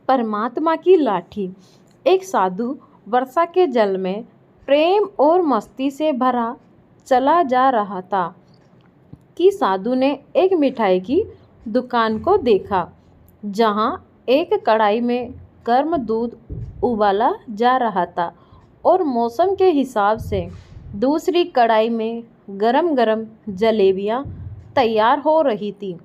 परमात्मा की लाठी। एक साधु वर्षा के जल में प्रेम और मस्ती से भरा चला जा रहा था कि साधु ने एक मिठाई की दुकान को देखा, जहां एक कढ़ाई में गर्म दूध उबाला जा रहा था और मौसम के हिसाब से दूसरी कढ़ाई में गरम गरम जलेबियां तैयार हो रही थी।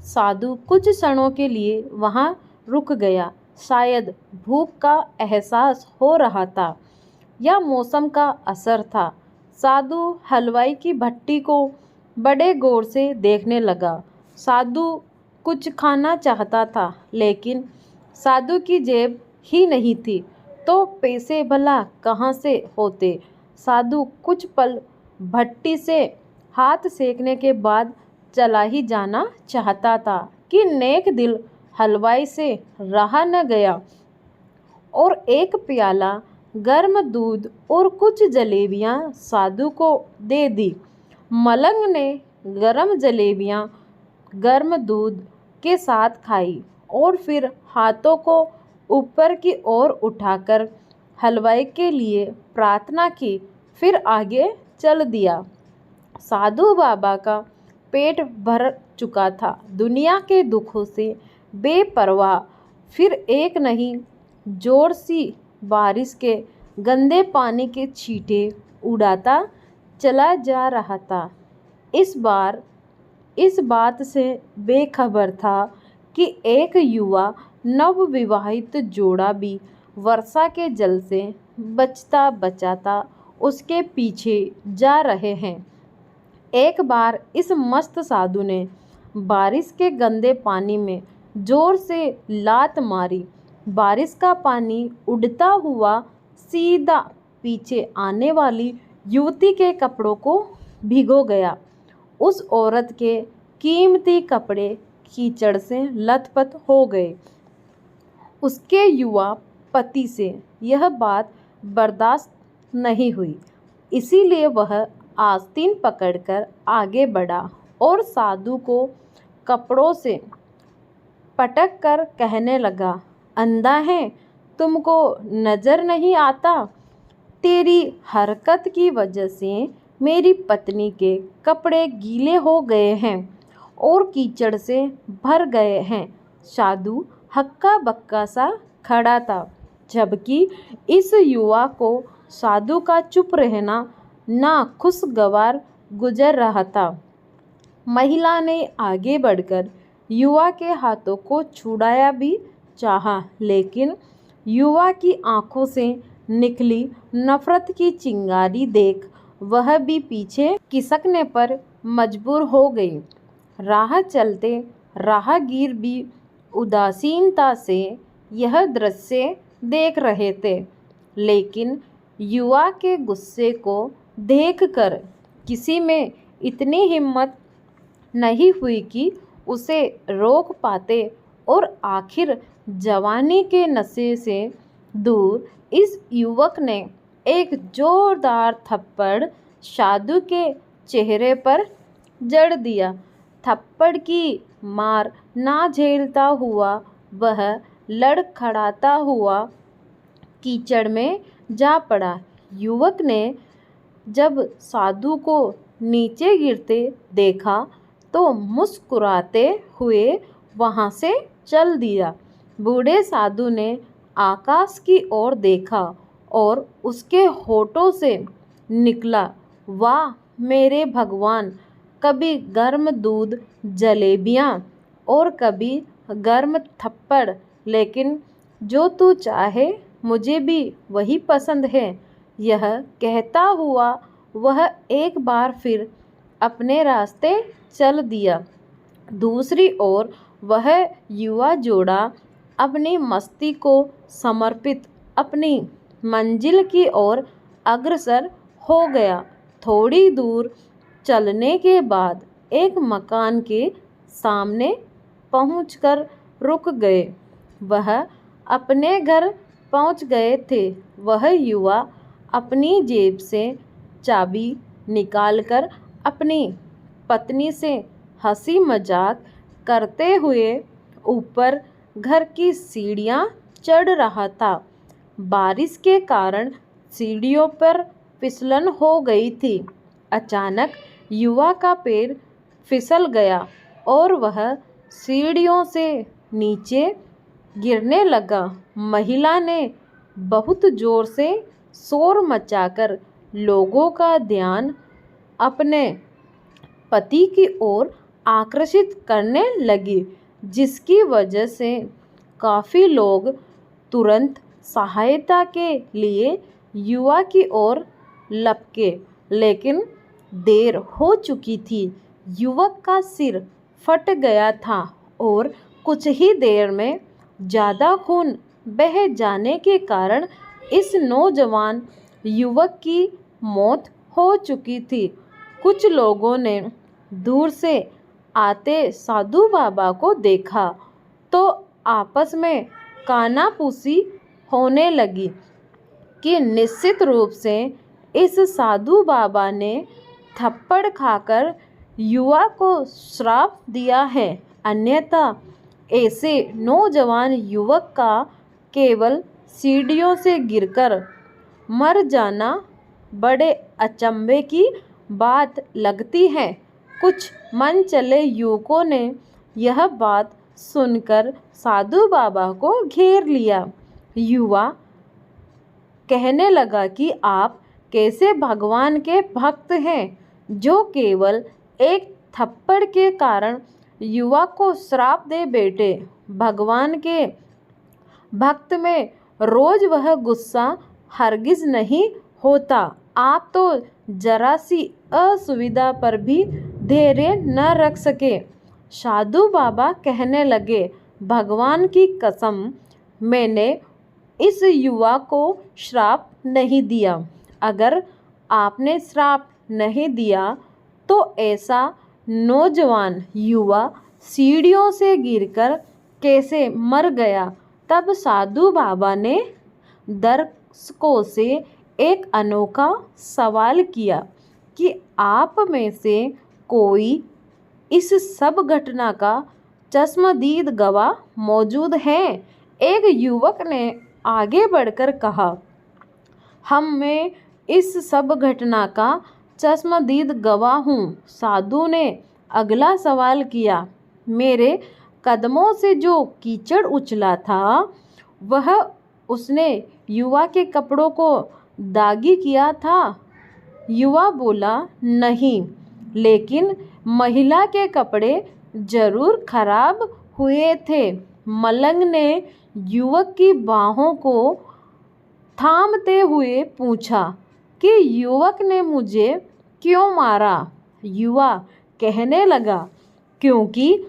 साधु कुछ क्षणों के लिए वहां रुक गया। शायद भूख का एहसास हो रहा था या मौसम का असर था। साधु हलवाई की भट्टी को बड़े गौर से देखने लगा। साधु कुछ खाना चाहता था, लेकिन साधु की जेब ही नहीं थी, तो पैसे भला कहाँ से होते। साधु कुछ पल भट्टी से हाथ सेकने के बाद चला ही जाना चाहता था कि नेक दिल हलवाई से रहा न गया और एक प्याला गर्म दूध और कुछ जलेबियां साधु को दे दी। मलंग ने गर्म जलेबियां गर्म दूध के साथ खाई और फिर हाथों को ऊपर की ओर उठाकर हलवाई के लिए प्रार्थना की, फिर आगे चल दिया। साधु बाबा का पेट भर चुका था, दुनिया के दुखों से बेपरवाह। फिर एक नहीं, जोर सी बारिश के गंदे पानी के छींटे उड़ाता चला जा रहा था। इस बार इस बात से बेखबर था कि एक युवा नवविवाहित जोड़ा भी वर्षा के जल से बचता बचाता उसके पीछे जा रहे हैं। एक बार इस मस्त साधु ने बारिश के गंदे पानी में जोर से लात मारी। बारिश का पानी उड़ता हुआ सीधा पीछे आने वाली युवती के कपड़ों को भिगो गया। उस औरत के कीमती कपड़े कीचड़ से लथपथ हो गए। उसके युवा पति से यह बात बर्दाश्त नहीं हुई, इसीलिए वह आस्तीन पकड़कर आगे बढ़ा और साधु को कपड़ों से पटक कर कहने लगा, अंधा है, तुमको नजर नहीं आता? तेरी हरकत की वजह से मेरी पत्नी के कपड़े गीले हो गए हैं और कीचड़ से भर गए हैं। साधु हक्का बक्का सा खड़ा था, जबकि इस युवा को साधु का चुप रहना नाखुशगवार गुजर रहा था। महिला ने आगे बढ़कर युवा के हाथों को छुड़ाया भी चाहा, लेकिन युवा की आंखों से निकली नफरत की चिंगारी देख वह भी पीछे खिसकने पर मजबूर हो गई। राह चलते राहगीर भी उदासीनता से यह दृश्य देख रहे थे, लेकिन युवा के गुस्से को देखकर किसी में इतनी हिम्मत नहीं हुई कि उसे रोक पाते और आखिर जवानी के नशे से दूर इस युवक ने एक जोरदार थप्पड़ साधु के चेहरे पर जड़ दिया। थप्पड़ की मार ना झेलता हुआ वह लड़खड़ाता हुआ कीचड़ में जा पड़ा। युवक ने जब साधु को नीचे गिरते देखा तो मुस्कुराते हुए वहां से चल दिया। बूढ़े साधु ने आकाश की ओर देखा और उसके होठों से निकला, वाह मेरे भगवान, कभी गर्म दूध जलेबियाँ और कभी गर्म थप्पड़, लेकिन जो तू चाहे मुझे भी वही पसंद है। यह कहता हुआ वह एक बार फिर अपने रास्ते चल दिया। दूसरी ओर वह युवा जोड़ा अपनी मस्ती को समर्पित अपनी मंजिल की ओर अग्रसर हो गया। थोड़ी दूर चलने के बाद एक मकान के सामने पहुंचकर रुक गए। वह अपने घर पहुंच गए थे। वह युवा अपनी जेब से चाबी निकालकर अपनी पत्नी से हंसी मजाक करते हुए ऊपर घर की सीढ़ियाँ चढ़ रहा था। बारिश के कारण सीढ़ियों पर फिसलन हो गई थी। अचानक युवा का पैर फिसल गया और वह सीढ़ियों से नीचे गिरने लगा। महिला ने बहुत जोर से शोर मचाकर लोगों का ध्यान अपने पति की ओर आकर्षित करने लगी, जिसकी वजह से काफ़ी लोग तुरंत सहायता के लिए युवा की ओर लपके, लेकिन देर हो चुकी थी। युवक का सिर फट गया था और कुछ ही देर में ज़्यादा खून बह जाने के कारण इस नौजवान युवक की मौत हो चुकी थी। कुछ लोगों ने दूर से आते साधु बाबा को देखा तो आपस में कानाफूसी होने लगी कि निश्चित रूप से इस साधु बाबा ने थप्पड़ खाकर युवा को श्राप दिया है, अन्यथा ऐसे नौजवान युवक का केवल सीढ़ियों से गिरकर मर जाना बड़े अचंभे की बात लगती है। कुछ मन चले युवकों ने यह बात सुनकर साधु बाबा को घेर लिया। युवा कहने लगा कि आप कैसे भगवान के भक्त हैं जो केवल एक थप्पड़ के कारण युवा को श्राप दे बैठे। भगवान के भक्त में रोज वह गुस्सा हरगिज नहीं होता। आप तो जरा सी असुविधा पर भी धैर्य न रख सके। साधु बाबा कहने लगे, भगवान की कसम, मैंने इस युवा को श्राप नहीं दिया। अगर आपने श्राप नहीं दिया तो ऐसा नौजवान युवा सीढ़ियों से गिरकर कैसे मर गया। तब साधु बाबा ने दर्शकों से एक अनोखा सवाल किया कि आप में से कोई इस सब घटना का चश्मदीद गवाह मौजूद है। एक युवक ने आगे बढ़कर कहा, मैं इस सब घटना का चश्मदीद गवाह हूँ। साधु ने अगला सवाल किया, मेरे कदमों से जो कीचड़ उछला था वह उसने युवा के कपड़ों को दागी किया था। युवा बोला, नहीं, लेकिन महिला के कपड़े जरूर खराब हुए थे। मलंग ने युवक की बाहों को थामते हुए पूछा कि युवक ने मुझे क्यों मारा। युवा कहने लगा, क्योंकि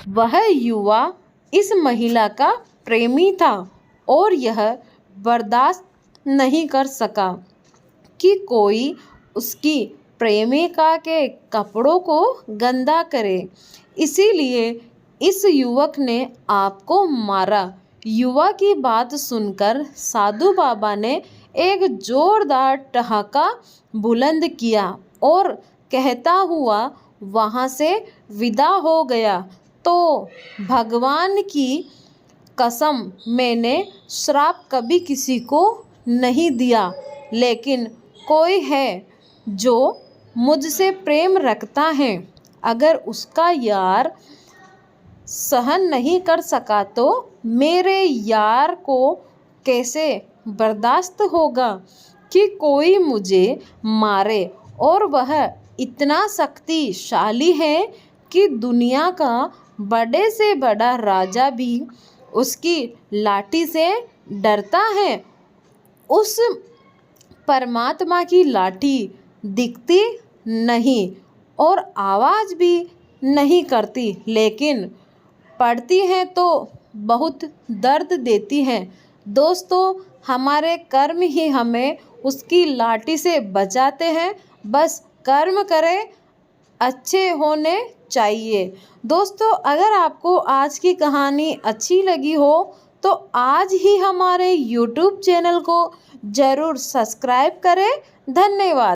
वह युवा इस महिला का प्रेमी था और यह बर्दाश्त नहीं कर सका कि कोई उसकी प्रेमिका के कपड़ों को गंदा करे, इसीलिए इस युवक ने आपको मारा। युवा की बात सुनकर साधु बाबा ने एक जोरदार ठहाका बुलंद किया और कहता हुआ वहाँ से विदा हो गया। तो भगवान की कसम, मैंने श्राप कभी किसी को नहीं दिया, लेकिन कोई है जो मुझसे प्रेम रखता है, अगर उसका यार सहन नहीं कर सका तो मेरे यार को कैसे बर्दाश्त होगा कि कोई मुझे मारे। और वह इतना शक्तिशाली है कि दुनिया का बड़े से बड़ा राजा भी उसकी लाठी से डरता है। उस परमात्मा की लाठी दिखती नहीं और आवाज़ भी नहीं करती, लेकिन पड़ती है तो बहुत दर्द देती है। दोस्तों, हमारे कर्म ही हमें उसकी लाठी से बचाते हैं। बस कर्म करें, अच्छे होने चाहिए। दोस्तों, अगर आपको आज की कहानी अच्छी लगी हो तो आज ही हमारे YouTube चैनल को ज़रूर सब्सक्राइब करें। धन्यवाद।